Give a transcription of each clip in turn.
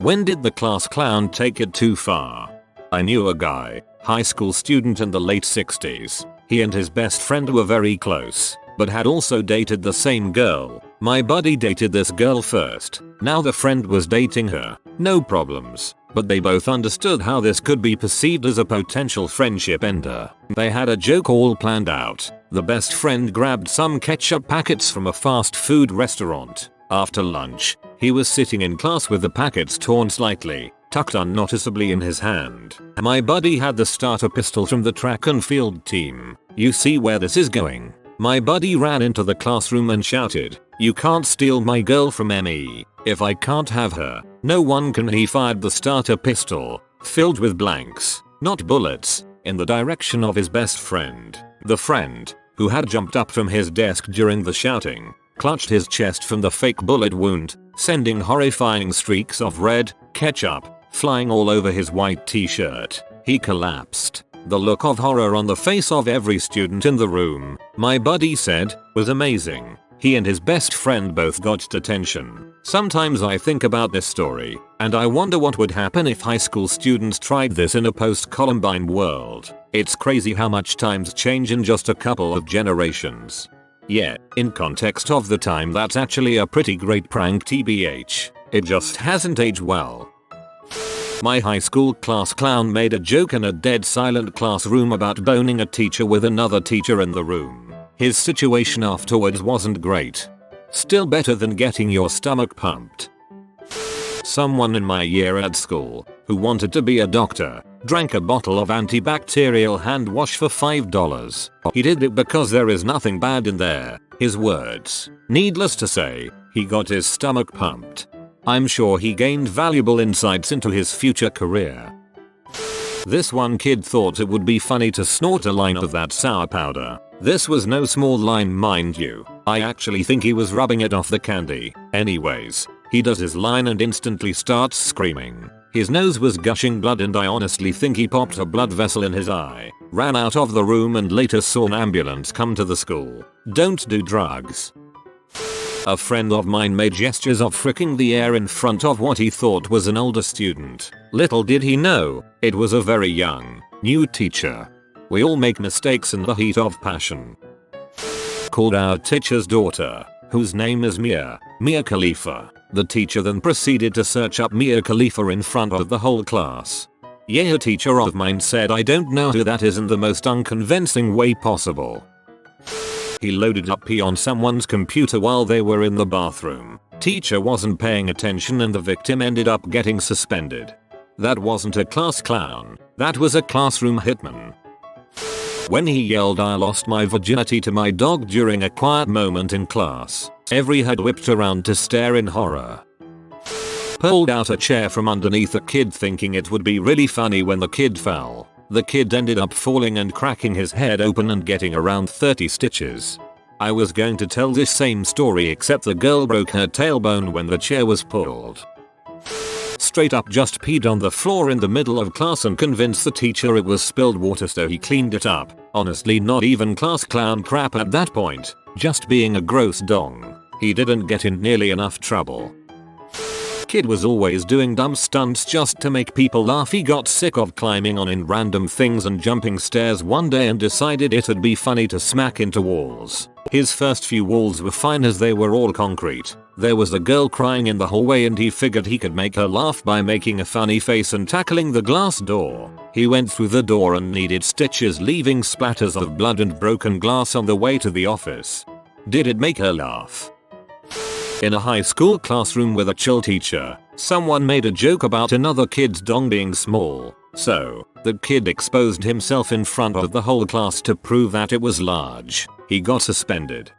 When did the class clown take it too far? I knew a guy, high school student in the late 60s. He and his best friend were very close, but had also dated the same girl. My buddy dated this girl first. Now the friend was dating her. No problems. But they both understood how this could be perceived as a potential friendship ender. They had a joke all planned out. The best friend grabbed some ketchup packets from a fast food restaurant. After lunch, he was sitting in class with the packets torn slightly, tucked unnoticeably in his hand. My buddy had the starter pistol from the track and field team. You see where this is going? My buddy ran into the classroom and shouted, "You can't steal my girl from me. If I can't have her, no one can." He fired the starter pistol, filled with blanks, not bullets, in the direction of his best friend. The friend, who had jumped up from his desk during the shouting, clutched his chest from the fake bullet wound, sending horrifying streaks of red ketchup flying all over his white t-shirt. He collapsed. The look of horror on the face of every student in the room, my buddy said, was amazing. He and his best friend both got detention. Sometimes I think about this story, and I wonder what would happen if high school students tried this in a post-Columbine world. It's crazy how much times change in just a couple of generations. Yeah, in context of the time, that's actually a pretty great prank tbh. It just hasn't aged well. My high school class clown made a joke in a dead silent classroom about boning a teacher with another teacher in the room. His situation afterwards wasn't great. Still better than getting your stomach pumped. Someone in my year at school, who wanted to be a doctor, drank a bottle of antibacterial hand wash for $5. He did it because there is nothing bad in there. His words. Needless to say, he got his stomach pumped. I'm sure he gained valuable insights into his future career. This one kid thought it would be funny to snort a line of that sour powder. This was no small line, mind you. I actually think he was rubbing it off the candy. Anyways, he does his line and instantly starts screaming. His nose was gushing blood and I honestly think he popped a blood vessel in his eye. Ran out of the room and later saw an ambulance come to the school. Don't do drugs. A friend of mine made gestures of fricking the air in front of what he thought was an older student. Little did he know, it was a very young, new teacher. We all make mistakes in the heat of passion. Called our teacher's daughter, whose name is Mia Khalifa. The teacher then proceeded to search up Mia Khalifa in front of the whole class. Yeah, a teacher of mine said I don't know who that is in the most unconvincing way possible. He loaded up pee on someone's computer while they were in the bathroom. Teacher wasn't paying attention and the victim ended up getting suspended. That wasn't a class clown, that was a classroom hitman. When he yelled I lost my virginity to my dog during a quiet moment in class, every head whipped around to stare in horror. Pulled out a chair from underneath a kid thinking it would be really funny when the kid fell. The kid ended up falling and cracking his head open and getting around 30 stitches. I was going to tell this same story except the girl broke her tailbone when the chair was pulled. Straight up just peed on the floor in the middle of class and convinced the teacher it was spilled water so he cleaned it up. Honestly, not even class clown crap at that point, just being a gross dong. He didn't get in nearly enough trouble. Kid was always doing dumb stunts just to make people laugh. He got sick of climbing on in random things and jumping stairs one day and decided it'd be funny to smack into walls. His first few walls were fine as they were all concrete. There was a girl crying in the hallway and he figured he could make her laugh by making a funny face and tackling the glass door. He went through the door and needed stitches, leaving splatters of blood and broken glass on the way to the office. Did it make her laugh? In a high school classroom with a chill teacher, someone made a joke about another kid's dong being small. So, the kid exposed himself in front of the whole class to prove that it was large. He got suspended.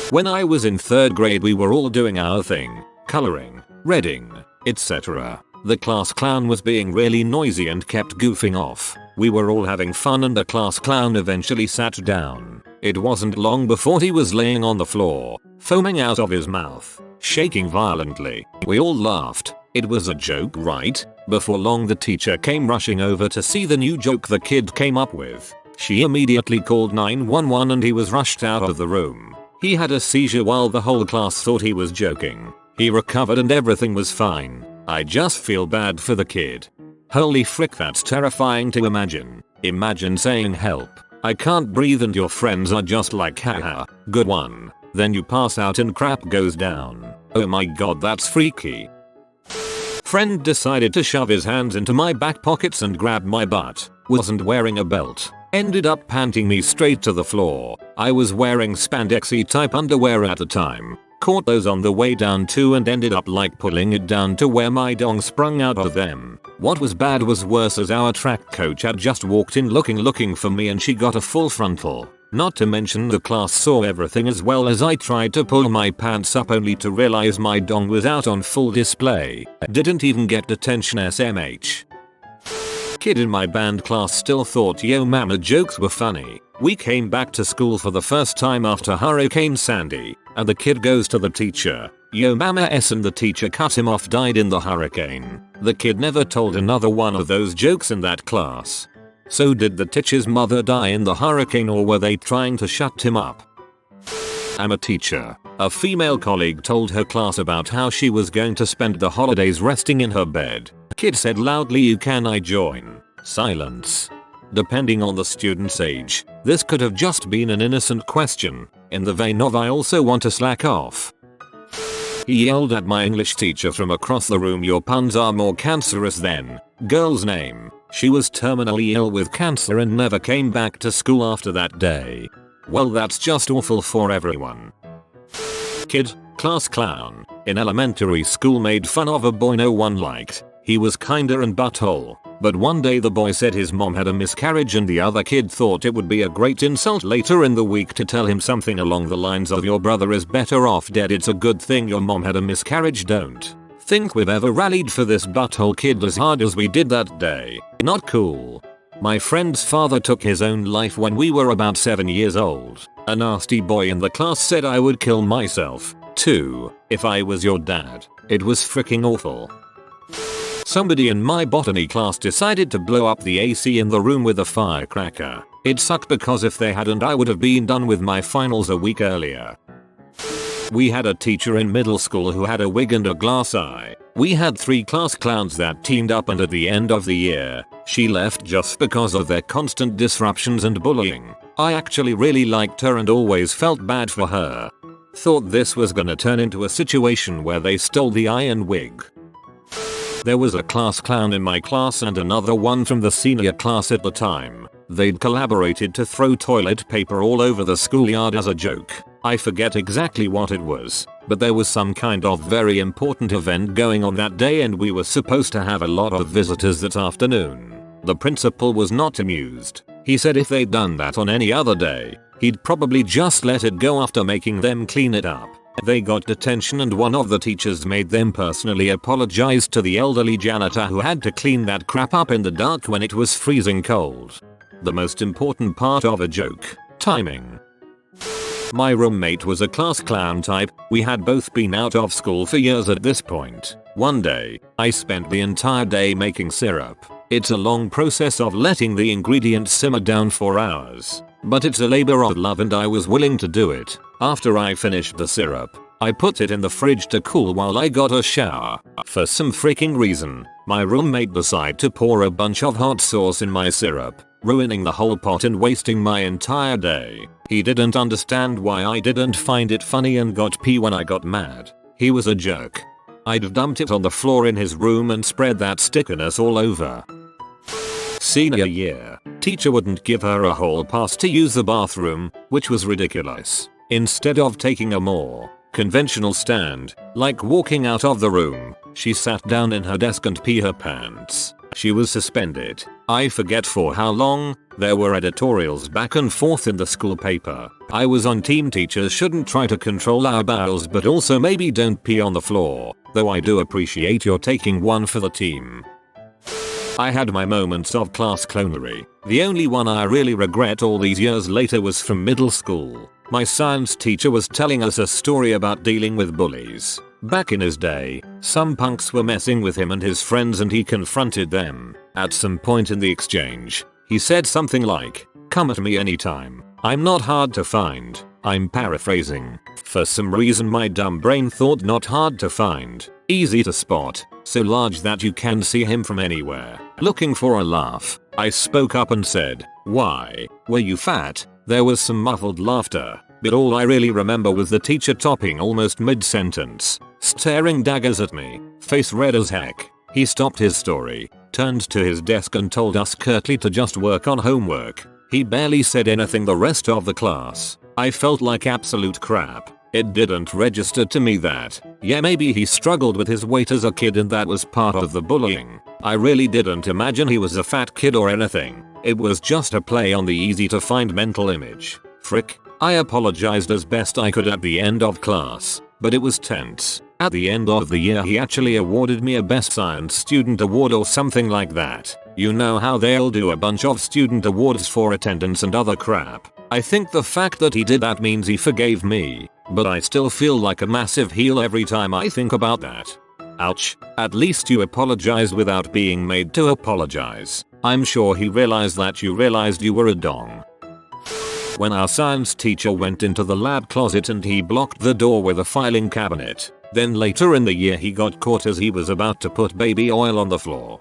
When I was in 3rd grade we were all doing our thing, coloring, reading, etc. The class clown was being really noisy and kept goofing off. We were all having fun and the class clown eventually sat down. It wasn't long before he was laying on the floor, foaming out of his mouth, shaking violently. We all laughed. It was a joke, right? Before long the teacher came rushing over to see the new joke the kid came up with. She immediately called 911 and he was rushed out of the room. He had a seizure while the whole class thought he was joking. He recovered and everything was fine. I just feel bad for the kid. Holy frick, that's terrifying to imagine. Imagine saying help, I can't breathe, and your friends are just like haha, good one. Then you pass out and crap goes down. Oh my god, that's freaky. Friend decided to shove his hands into my back pockets and grab my butt. Wasn't wearing a belt. Ended up panting me straight to the floor. I was wearing spandexy type underwear at the time. Caught those on the way down too and ended up like pulling it down to where my dong sprung out of them. What was bad was worse, as our track coach had just walked in looking for me and she got a full frontal. Not to mention the class saw everything as well as I tried to pull my pants up only to realize my dong was out on full display. Didn't even get detention SMH. Kid in my band class still thought yo mama jokes were funny. We came back to school for the first time after Hurricane Sandy, and the kid goes to the teacher, yo mama s, and the teacher cut him off, died in the hurricane. The kid never told another one of those jokes in that class. So did the teacher's mother die in the hurricane, or were they trying to shut him up? I'm a teacher. A female colleague told her class about how she was going to spend the holidays resting in her bed. Kid said loudly, "You can I join?" Silence. Depending on the student's age, this could have just been an innocent question, in the vein of "I also want to slack off." He yelled at my English teacher from across the room, "Your puns are more cancerous than..." Girl's name. She was terminally ill with cancer and never came back to school after that day. Well, that's just awful for everyone. Kid, class clown, in elementary school made fun of a boy no one liked. He was kinda and butthole, but one day the boy said his mom had a miscarriage and the other kid thought it would be a great insult later in the week to tell him something along the lines of "Your brother is better off dead, it's a good thing your mom had a miscarriage." Don't think we've ever rallied for this butthole kid as hard as we did that day. Not cool. My friend's father took his own life when we were about 7 years old. A nasty boy in the class said I would kill myself, too, if I was your dad. It was freaking awful. Somebody in my botany class decided to blow up the AC in the room with a firecracker. It sucked because if they hadn't, I would have been done with my finals a week earlier. We had a teacher in middle school who had a wig and a glass eye. We had 3 class clowns that teamed up, and at the end of the year, she left just because of their constant disruptions and bullying. I actually really liked her and always felt bad for her. Thought this was gonna turn into a situation where they stole the eye and wig. There was a class clown in my class and another one from the senior class at the time. They'd collaborated to throw toilet paper all over the schoolyard as a joke. I forget exactly what it was, but there was some kind of very important event going on that day and we were supposed to have a lot of visitors that afternoon. The principal was not amused. He said if they'd done that on any other day, he'd probably just let it go after making them clean it up. They got detention and one of the teachers made them personally apologize to the elderly janitor who had to clean that crap up in the dark when it was freezing cold. The most important part of a joke: timing. My roommate was a class clown type. We had both been out of school for years at this point. One day, I spent the entire day making syrup. It's a long process of letting the ingredients simmer down for hours, but it's a labor of love and I was willing to do it. After I finished the syrup, I put it in the fridge to cool while I got a shower. For some freaking reason, my roommate decided to pour a bunch of hot sauce in my syrup, ruining the whole pot and wasting my entire day. He didn't understand why I didn't find it funny and got pee when I got mad. He was a jerk. I'd have dumped it on the floor in his room and spread that stickiness all over. Senior year, teacher wouldn't give her a hall pass to use the bathroom, which was ridiculous. Instead of taking a more conventional stand, like walking out of the room, she sat down in her desk and peed her pants. She was suspended. I forget for how long. There were editorials back and forth in the school paper. I was on team teachers shouldn't try to control our bowels, but also maybe don't pee on the floor, though I do appreciate your taking one for the team. I had my moments of class clownery. The only one I really regret all these years later was from middle school. My science teacher was telling us a story about dealing with bullies. Back in his day, some punks were messing with him and his friends and he confronted them. At some point in the exchange, he said something like, "Come at me anytime. I'm not hard to find." I'm paraphrasing. For some reason my dumb brain thought not hard to find, easy to spot, so large that you can see him from anywhere. Looking for a laugh, I spoke up and said, "Why, were you fat?" There was some muffled laughter, but all I really remember was the teacher topping almost mid-sentence, staring daggers at me, face red as heck. He stopped his story, turned to his desk and told us curtly to just work on homework. He barely said anything the rest of the class. I felt like absolute crap. It didn't register to me that, yeah, maybe he struggled with his weight as a kid and that was part of the bullying. I really didn't imagine he was a fat kid or anything. It was just a play on the easy to find mental image. Frick. I apologized as best I could at the end of class, but it was tense. At the end of the year he actually awarded me a Best Science Student Award or something like that. You know how they'll do a bunch of student awards for attendance and other crap. I think the fact that he did that means he forgave me, but I still feel like a massive heel every time I think about that. Ouch. At least you apologized without being made to apologize. I'm sure he realized that you realized you were a dong. When our science teacher went into the lab closet and he blocked the door with a filing cabinet. Then later in the year he got caught as he was about to put baby oil on the floor.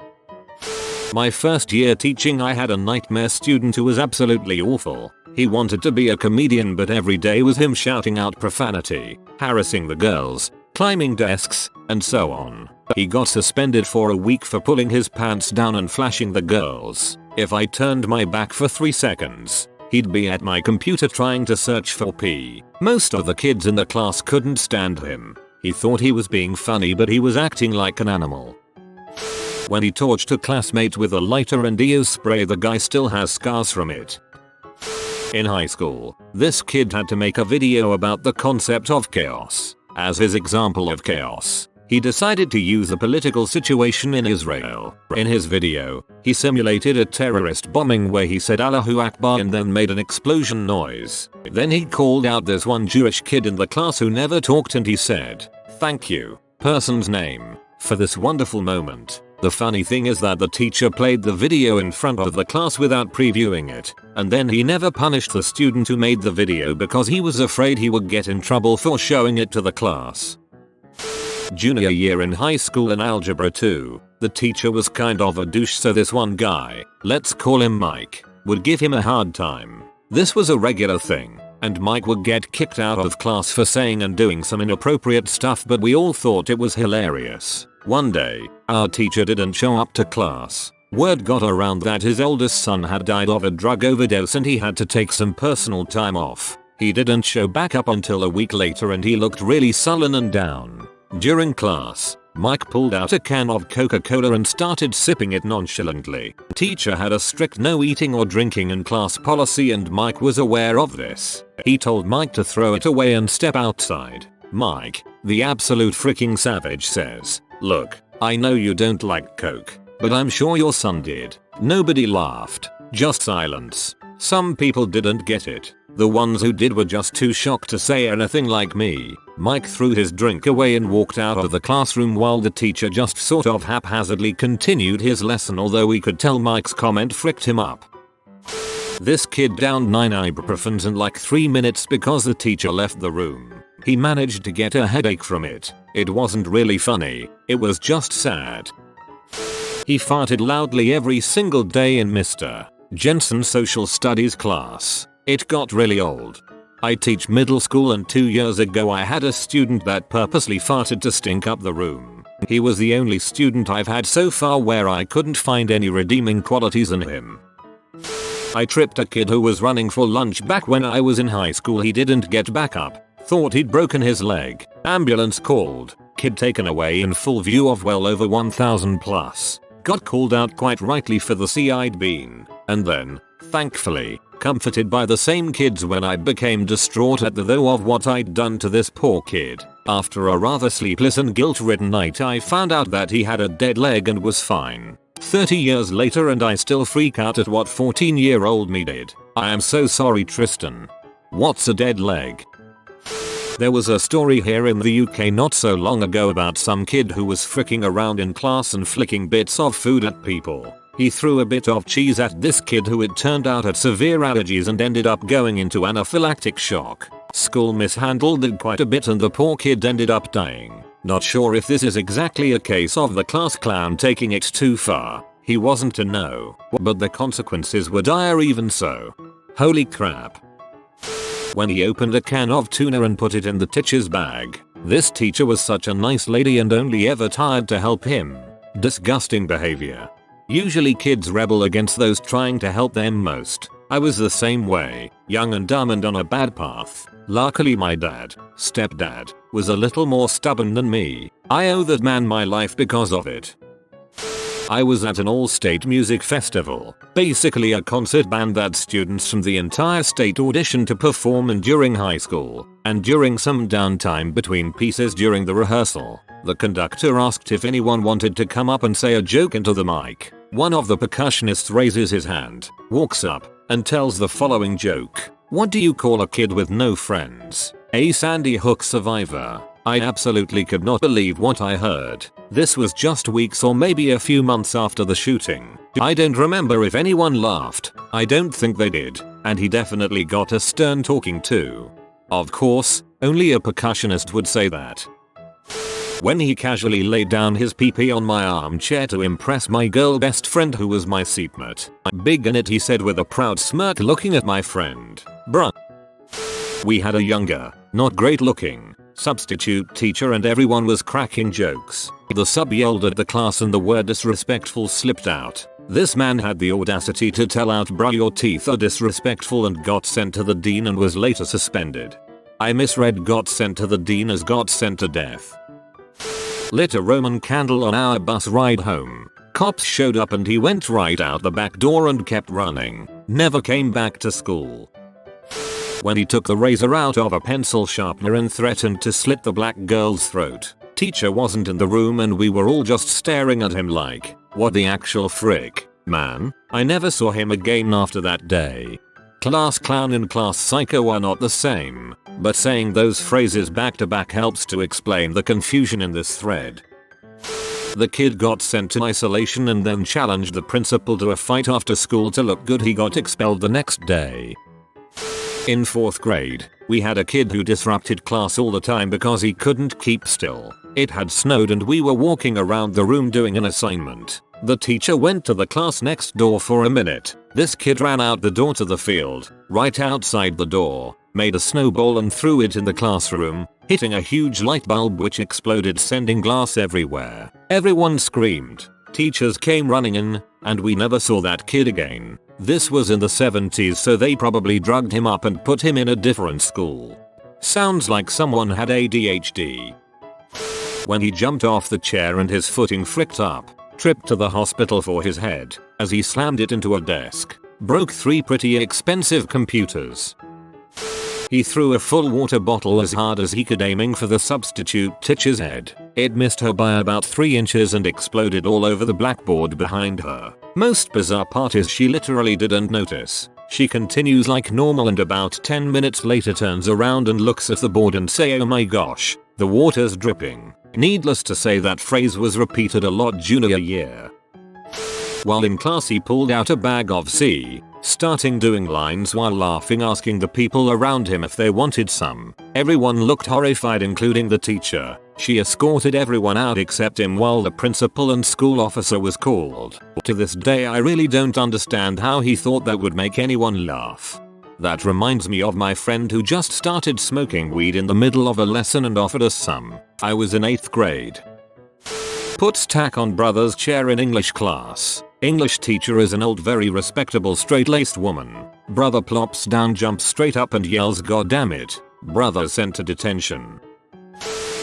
My first year teaching I had a nightmare student who was absolutely awful. He wanted to be a comedian but every day was him shouting out profanity, harassing the girls, climbing desks, and so on. He got suspended for a week for pulling his pants down and flashing the girls. If I turned my back for 3 seconds, he'd be at my computer trying to search for pee. Most of the kids in the class couldn't stand him. He thought he was being funny but he was acting like an animal. When he torched a classmate with a lighter and EO spray, the guy still has scars from it. In high school, this kid had to make a video about the concept of chaos. As his example of chaos, he decided to use a political situation in Israel. In his video, he simulated a terrorist bombing where he said Allahu Akbar and then made an explosion noise. Then he called out this one Jewish kid in the class who never talked and he said, "Thank you, person's name, for this wonderful moment." The funny thing is that the teacher played the video in front of the class without previewing it, and then he never punished the student who made the video because he was afraid he would get in trouble for showing it to the class. Junior year in high school in Algebra 2, the teacher was kind of a douche, so this one guy, let's call him Mike, would give him a hard time. This was a regular thing, and Mike would get kicked out of class for saying and doing some inappropriate stuff, but we all thought it was hilarious. One day, our teacher didn't show up to class. Word got around that his oldest son had died of a drug overdose and he had to take some personal time off. He didn't show back up until a week later and he looked really sullen and down. During class, Mike pulled out a can of Coca-Cola and started sipping it nonchalantly. Teacher had a strict no eating or drinking in class policy and Mike was aware of this. He told Mike to throw it away and step outside. Mike, the absolute freaking savage, says, "Look, I know you don't like Coke, but I'm sure your son did." Nobody laughed, just silence. Some people didn't get it. The ones who did were just too shocked to say anything like me. Mike threw his drink away and walked out of the classroom while the teacher just sort of haphazardly continued his lesson, although we could tell Mike's comment fricked him up. This kid downed 9 ibuprofens in like 3 minutes because the teacher left the room. He managed to get a headache from it. It wasn't really funny, it was just sad. He farted loudly every single day in Mr. Jensen's social studies class. It got really old. I teach middle school and 2 years ago I had a student that purposely farted to stink up the room. He was the only student I've had so far where I couldn't find any redeeming qualities in him. I tripped a kid who was running for lunch back when I was in high school. He didn't get back up. Thought he'd broken his leg. Ambulance called. Kid taken away in full view of well over 1,000 plus. Got called out quite rightly for the sea I'd been. And then, thankfully, comforted by the same kids when I became distraught at the though of what I'd done to this poor kid. After a rather sleepless and guilt-ridden night I found out that he had a dead leg and was fine. 30 years later and I still freak out at what 14-year-old me did. I am so sorry, Tristan. What's a dead leg? There was a story here in the UK not so long ago about some kid who was fricking around in class and flicking bits of food at people. He threw a bit of cheese at this kid who it turned out had severe allergies and ended up going into anaphylactic shock. School mishandled it quite a bit and the poor kid ended up dying. Not sure if this is exactly a case of the class clown taking it too far. He wasn't to know, but the consequences were dire even so. Holy crap. When he opened a can of tuna and put it in the teacher's bag. This teacher was such a nice lady and only ever tried to help him. Disgusting behavior. Usually kids rebel against those trying to help them most. I was the same way, young and dumb and on a bad path. Luckily my stepdad, was a little more stubborn than me. I owe that man my life because of it. I was at an all-state music festival, basically a concert band that students from the entire state auditioned to perform in during high school, and during some downtime between pieces during the rehearsal, the conductor asked if anyone wanted to come up and say a joke into the mic. One of the percussionists raises his hand, walks up, and tells the following joke. What do you call a kid with no friends? A Sandy Hook survivor. I absolutely could not believe what I heard. This was just weeks or maybe a few months after the shooting. I don't remember if anyone laughed. I don't think they did. And he definitely got a stern talking to. Of course, only a percussionist would say that. When he casually laid down his pee-pee on my armchair to impress my girl best friend who was my seatmate. Big in it, he said with a proud smirk looking at my friend. Bruh. We had a younger, not great looking, substitute teacher and everyone was cracking jokes. The sub yelled at the class and the word disrespectful slipped out. This man had the audacity to tell out, bruh, your teeth are disrespectful, and got sent to the dean and was later suspended. I misread got sent to the dean as got sent to death. Lit a Roman candle on our bus ride home. Cops showed up and he went right out the back door and kept running. Never came back to school. When he took the razor out of a pencil sharpener and threatened to slit the black girl's throat. Teacher wasn't in the room and we were all just staring at him like, what the actual frick, man? I never saw him again after that day. Class clown and class psycho are not the same, but saying those phrases back to back helps to explain the confusion in this thread. The kid got sent to isolation and then challenged the principal to a fight after school to look good. He got expelled the next day. In 4th grade, we had a kid who disrupted class all the time because he couldn't keep still. It had snowed and we were walking around the room doing an assignment. The teacher went to the class next door for a minute. This kid ran out the door to the field, right outside the door, made a snowball and threw it in the classroom, hitting a huge light bulb which exploded, sending glass everywhere. Everyone screamed. Teachers came running in, and we never saw that kid again. This was in the 70s, so they probably drugged him up and put him in a different school. Sounds like someone had ADHD. When he jumped off the chair and his footing fricked up, tripped to the hospital for his head as he slammed it into a desk, broke 3 pretty expensive computers. He threw a full water bottle as hard as he could, aiming for the substitute teacher's head. It missed her by about 3 inches and exploded all over the blackboard behind her. Most bizarre part is she literally didn't notice. She continues like normal and about 10 minutes later turns around and looks at the board and say, oh my gosh, the water's dripping. Needless to say, that phrase was repeated a lot junior year. While in class he pulled out a bag of C, starting doing lines while laughing, asking the people around him if they wanted some. Everyone looked horrified, including the teacher. She escorted everyone out except him while the principal and school officer was called. To this day I really don't understand how he thought that would make anyone laugh. That reminds me of my friend who just started smoking weed in the middle of a lesson and offered us some. I was in 8th grade. Puts tack on brother's chair in English class. English teacher is an old, very respectable, straight-laced woman. Brother plops down, jumps straight up and yells, God damn it. Brother sent to detention.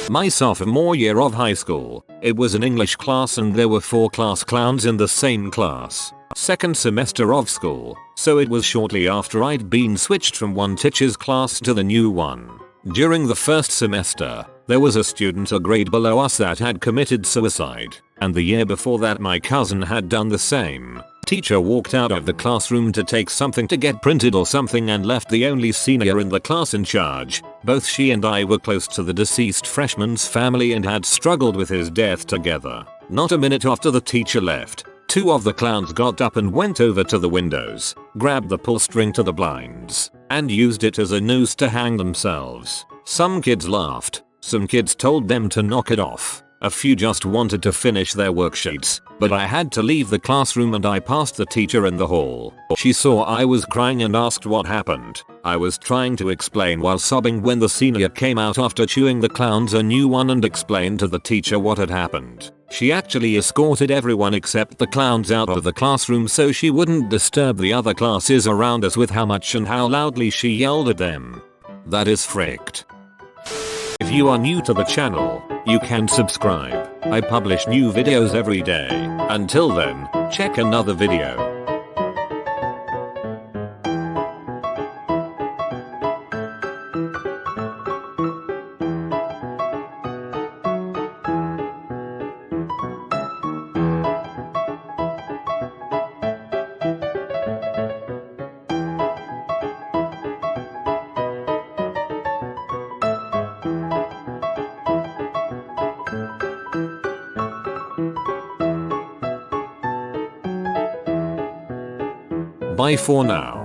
My sophomore year of high school, it was an English class and there were 4 class clowns in the same class. Second semester of school, so it was shortly after I'd been switched from one teacher's class to the new one. During the first semester, there was a student a grade below us that had committed suicide, and the year before that my cousin had done the same. Teacher walked out of the classroom to take something to get printed or something and left the only senior in the class in charge. Both she and I were close to the deceased freshman's family and had struggled with his death together. Not a minute after the teacher left, 2 of the clowns got up and went over to the windows, grabbed the pull string to the blinds, and used it as a noose to hang themselves. Some kids laughed, some kids told them to knock it off, a few just wanted to finish their worksheets, but I had to leave the classroom and I passed the teacher in the hall. She saw I was crying and asked what happened. I was trying to explain while sobbing when the senior came out after chewing the clowns a new one and explained to the teacher what had happened. She actually escorted everyone except the clowns out of the classroom so she wouldn't disturb the other classes around us with how much and how loudly she yelled at them. That is fricked. If you are new to the channel, you can subscribe. I publish new videos every day. Until then, check another video. Bye for now.